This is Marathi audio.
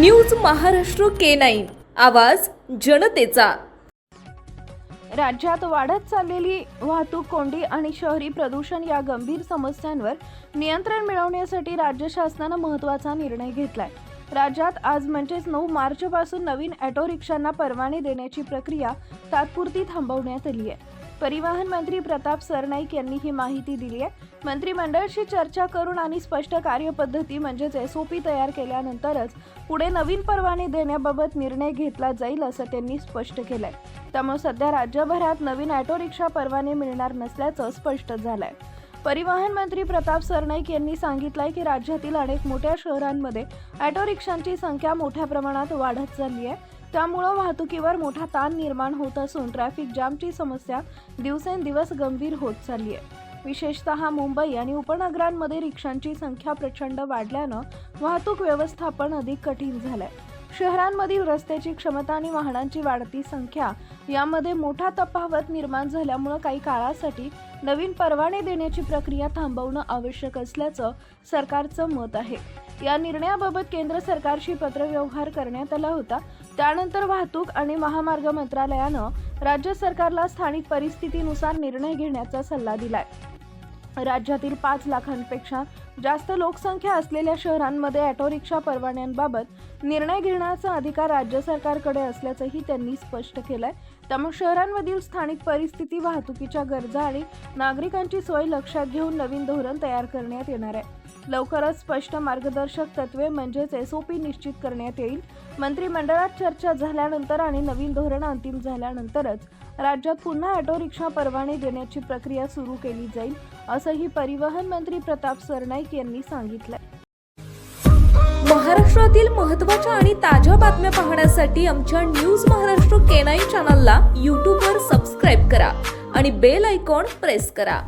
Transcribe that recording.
न्यूज महाराष्ट्र K9 आवाज जनतेचा। राज्यात वाढत चाललेली वाहतूक कोंडी आणि शहरी प्रदूषण या गंभीर समस्यांवर नियंत्रण मिळवण्यासाठी राज्य शासनाने महत्त्वाचा निर्णय घेतलाय। राज्यात आज म्हणजेच 9 मार्च पासून नवीन ऑटो रिक्षांना परवाने देण्याची प्रक्रिया तात्पुरती थांबवण्यात आली आहे। परिवहन मंत्री प्रताप सरनाईक यांनी ही माहिती दिली आहे। मंत्रिमंडळाशी चर्चा करून आणि स्पष्ट कार्यपद्धती म्हणजेच SOP तयार केल्यानंतरच पुढे नवीन परवाने देण्याबाबत निर्णय घेतला जाईल असं त्यांनी स्पष्ट केलंय। त्यामुळे सध्या राज्यभरात नवीन ऑटो रिक्षा परवाने मिळणार नसल्याचं स्पष्ट झालंय। परिवहन मंत्री प्रताप सरनाईक यांनी सांगितलंय की राज्यातील अनेक मोठ्या शहरांमध्ये ऑटो रिक्षांची संख्या मोठ्या प्रमाणात वाढत चालली आहे। त्यामुळे वाहतुकीवर मोठा ताण निर्माण होत असून ट्रॅफिक जामची समस्या दिवसेंदिवस गंभीर होत चालली आहे। विशेषतः मुंबई आणि उपनगरांमध्ये रिक्षांची संख्या प्रचंड वाढल्यानं वाहतूक व्यवस्थापन अधिक कठीण झालंय। शहरांमधील रस्त्याची क्षमता आणि वाहनांची वाढती संख्या यामध्ये मोठा तफावत निर्माण झाल्यामुळे काही काळासाठी नवीन परवाने देण्याची प्रक्रिया थांबवणं आवश्यक असल्याचं सरकारचं मत आहे। या निर्णयाबाबत केंद्र सरकारशी पत्रव्यवहार करण्यात आला होता। त्यानंतर वाहतूक आणि महामार्ग मंत्रालयानं राज्य सरकारला स्थानिक परिस्थितीनुसार निर्णय घेण्याचा सल्ला दिलाय। राज्यातील 5 लाखांपेक्षा जास्त लोकसंख्या असलेल्या शहरांमध्ये ऑटो रिक्षा परवान्यांबाबत निर्णय घेण्याचा अधिकार राज्य सरकारकडे असल्याचंही त्यांनी स्पष्ट केलंय। त्यामुळे शहरांमधील स्थानिक परिस्थिती, वाहतुकीच्या गरजा आणि नागरिकांची सोय लक्षात घेऊन नवीन धोरण तयार करण्यात येणार आहे। लवकरच स्पष्ट मार्गदर्शक तत्त्वे म्हणजेच SOP निश्चित करण्यात येईल। मंत्रिमंडळात चर्चा झाल्यानंतर आणि नवीन धोरण अंतिम झाल्यानंतरच राज्यात पुन्हा ऑटो रिक्षा परवाने देण्याची प्रक्रिया सुरू केली जाईल असंही परिवहन मंत्री प्रताप सरनाईक यांनी सांगितलं। महाराष्ट्रातील महत्त्वाच्या आणि ताज्या बातम्या पाहण्यासाठी आमच्या न्यूज महाराष्ट्र K9 चॅनलला YouTube वर सबस्क्राइब करा आणि बेल आयकॉन प्रेस करा।